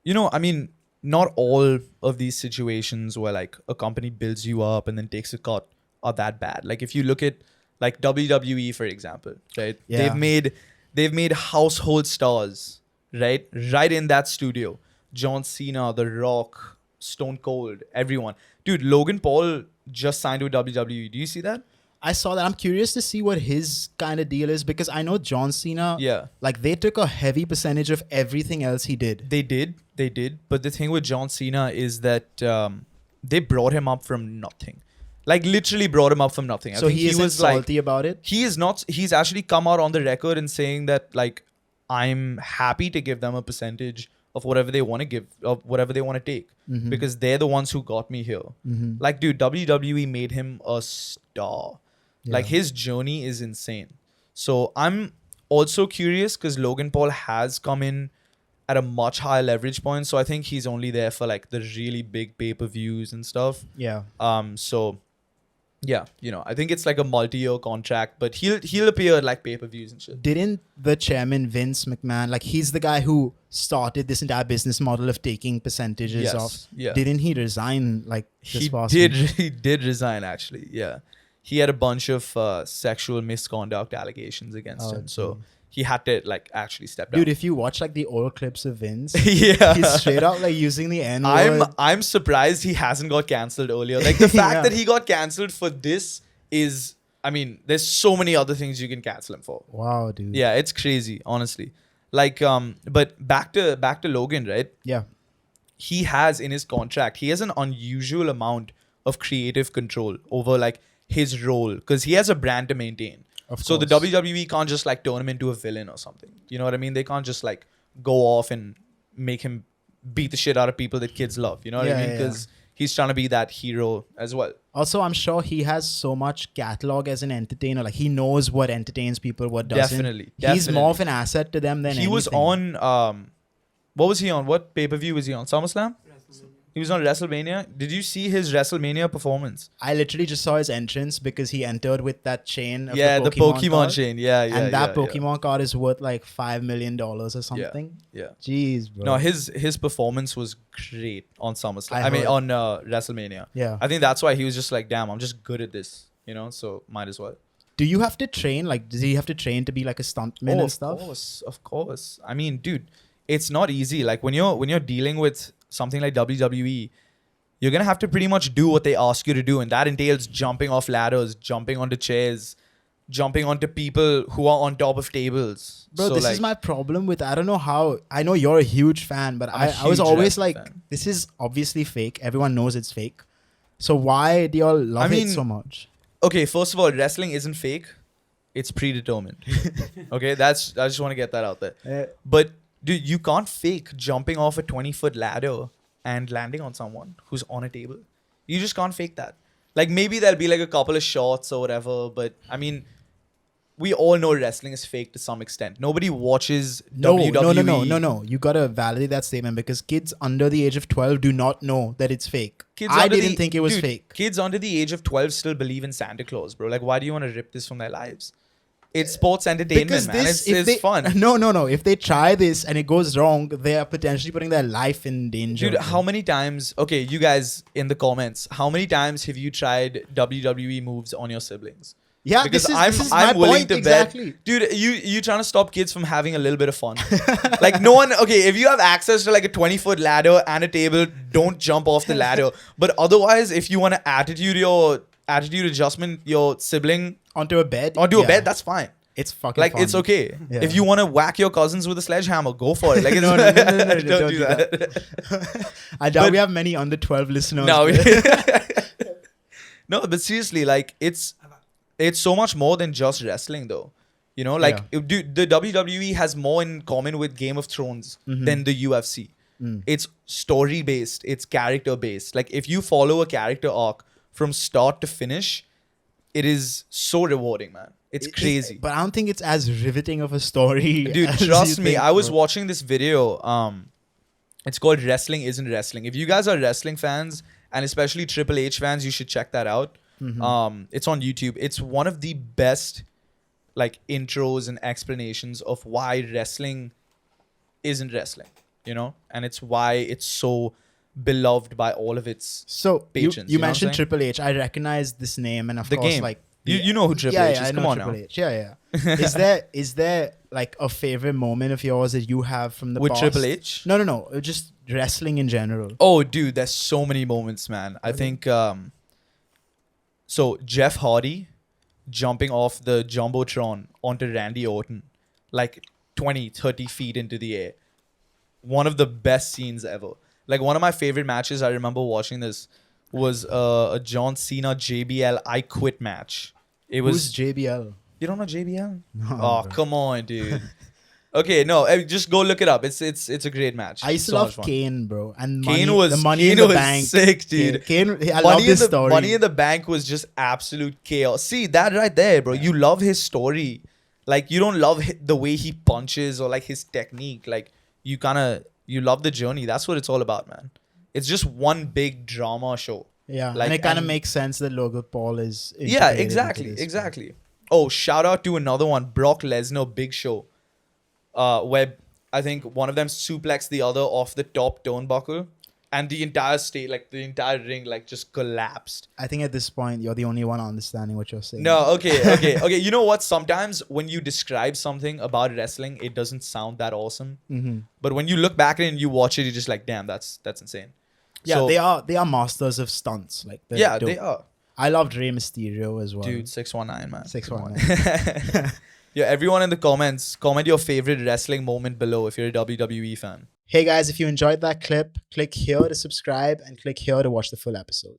I mean, not all of these situations where like a company builds you up and then takes a cut are that bad. Like if you look at like WWE for example, right? Yeah. They've made household stars, right in that studio. John Cena, The Rock, Stone Cold, everyone. Dude, Logan Paul just signed with WWE. Do you see that? I saw that. I'm curious to see what his kind of deal is because I know John Cena, Yeah. like they took a heavy percentage of everything else he did. They did. But the thing with John Cena is that they brought him up from nothing, like literally brought him up from nothing. I So think he isn't was like salty about it. he is not. He's actually come out on the record and saying that like I'm happy to give them a percentage of whatever they want to give, of whatever they want to take, Mm-hmm. because they're the ones who got me here. Mm-hmm. Like, dude, WWE made him a star. Like Yeah. his journey is insane. So I'm also curious because Logan Paul has come in at a much higher leverage point. So I think he's only there for like the really big pay-per-views and stuff. Yeah. So yeah, I think it's like a multi-year contract, but he'll appear at like pay-per-views and shit. Didn't the chairman Vince McMahon, like he's the guy who started this entire business model of taking percentages Yes, off? yeah. Didn't he resign like this He past did week? he did resign actually. Yeah. He had a bunch of sexual misconduct allegations against Oh, him. So geez. he had to like actually step down. Dude, if you watch like the old clips of Vince, yeah. he's straight out like using the N I'm word. I'm surprised he hasn't got cancelled earlier. Like the fact Yeah. that he got cancelled for this is, I mean, there's so many other things you can cancel him for. Wow, dude. Yeah, it's crazy, honestly. Like but back to Logan, right? Yeah. He has in his contract, he has an unusual amount of creative control over like his role because he has a brand to maintain. Of So the course. WWE can't just like turn him into a villain or something. You know what I mean? They can't just like go off and make him beat the shit out of people that kids love. You know what I Yeah, mean? yeah, Because he's trying to be that hero as well. Also, I'm sure he has so much catalog as an entertainer. Like he knows what entertains people, what doesn't. Definitely. He's more of an asset to them than He was anything. on what was he on? What pay-per-view was he on? SummerSlam? He was on WrestleMania. Did you see his WrestleMania performance? I literally just saw his entrance because he entered with that chain. Of Yeah, the Pokemon card, chain. Yeah, yeah. and that yeah, yeah. Pokemon card is worth like $5 million or something. Yeah. Jeez, bro. No, his performance was great on SummerSlam. I I mean, heard. on WrestleMania. Yeah. I think that's why he was just like, damn, I'm just good at this, so might as well. Do you have to train? Like, does he have to train to be like a stuntman and stuff? Of course. I mean, dude, it's not easy. Like when you're dealing with something like WWE, you're gonna have to pretty much do what they ask you to do, and that entails jumping off ladders, jumping onto chairs, jumping onto people who are on top of tables. Bro, So, this like, is my problem with, I don't know how, I know you're a huge fan, but I'm a I was huge always wrestling like, fan. this is obviously fake. Everyone knows it's fake. So why do y'all love I mean, it so much? Okay, first of all, wrestling isn't fake; it's predetermined. Okay, I just want to get that out there. But dude, you can't fake jumping off a 20-foot ladder and landing on someone who's on a table. You just can't fake that. Like maybe there'll be like a couple of shots or whatever, but I mean, we all know wrestling is fake to some extent. Nobody watches WWE. No. You gotta validate that statement because kids under the age of 12 do not know that it's fake. Kids I under didn't the- think it was dude, fake. Kids under the age of 12 still believe in Santa Claus, bro. Like, why do you want to rip this from their lives? It's sports entertainment, man. It's fun. No. If they try this and it goes wrong, they are potentially putting their life in danger. Dude, how many times, okay, you guys in the comments, how many times have you tried WWE moves on your siblings? Yeah, Because this is I'm my willing point to exactly. bet, dude. You trying to stop kids from having a little bit of fun? Like no one. Okay, if you have access to like a 20-foot ladder and a table, don't jump off the ladder. But otherwise, if you want to attitude adjustment your sibling Onto a bed. onto a Yeah. bed, that's fine. It's fucking Like fun. it's okay. Yeah. If you want to whack your cousins with a sledgehammer, go for it. Like it's, No, don't do that. I doubt But- we have many under 12 listeners. No, but- no, but seriously, like it's so much more than just wrestling, though. Like dude, the WWE has more in common with Game of Thrones than the UFC. It's story based, it's character based. Like if you follow a character arc from start to finish, it is so rewarding, man. It's crazy. But I don't think it's as riveting of a story. Dude, as trust you me. think, I was bro. watching this video. It's called Wrestling Isn't Wrestling. If you guys are wrestling fans and especially Triple H fans, you should check that out. It's on YouTube. It's one of the best like intros and explanations of why wrestling isn't wrestling. you know, and it's why it's so beloved by all of its So patrons. you know what I'm mentioned saying? Triple H. I recognize this name, and of The course, game. like You know who Triple H is. I Come know on Triple now. H. Yeah. Is there like a favorite moment of yours that you have from the With past? Triple H? No. Just wrestling in general. Oh, dude, there's so many moments, man. I think so Jeff Hardy jumping off the Jumbotron onto Randy Orton like 20, 30 feet into the air. One of the best scenes ever. Like one of my favorite matches, I remember watching this, was a John Cena JBL I Quit match. It was Who's JBL? You don't know JBL? No, Oh, bro. come on, dude. Okay, no, just go look it up. It's a great match. I used to So love much fun. Kane, bro, and Kane the money in the bank. sick, dude. Kane, I love this story. Money in the Bank was just absolute chaos. See that right there, bro. You love his story. Like you don't love the way he punches or like his technique. Like you love the journey. That's what it's all about, man. It's just one big drama show. Yeah, Like, and it kind of and- makes sense that Logan Paul is. Yeah, integrated into exactly, this, exactly. Oh, shout out to another one, Brock Lesnar, Big Show, where I think one of them suplexed the other off the top turnbuckle, and the entire the entire ring, like just collapsed. I think at this point you're the only one understanding what you're saying. No, okay. You know what? Sometimes when you describe something about wrestling, it doesn't sound that awesome. Mm-hmm. But when you look back at it and you watch it, you're just like, damn, that's insane. Yeah, So- they are masters of stunts. Like Yeah, dope. they are. I loved Rey Mysterio as well. Dude, 619, man. 619. Yeah, everyone in the comments, comment your favorite wrestling moment below if you're a WWE fan. Hey guys, if you enjoyed that clip, click here to subscribe and click here to watch the full episode.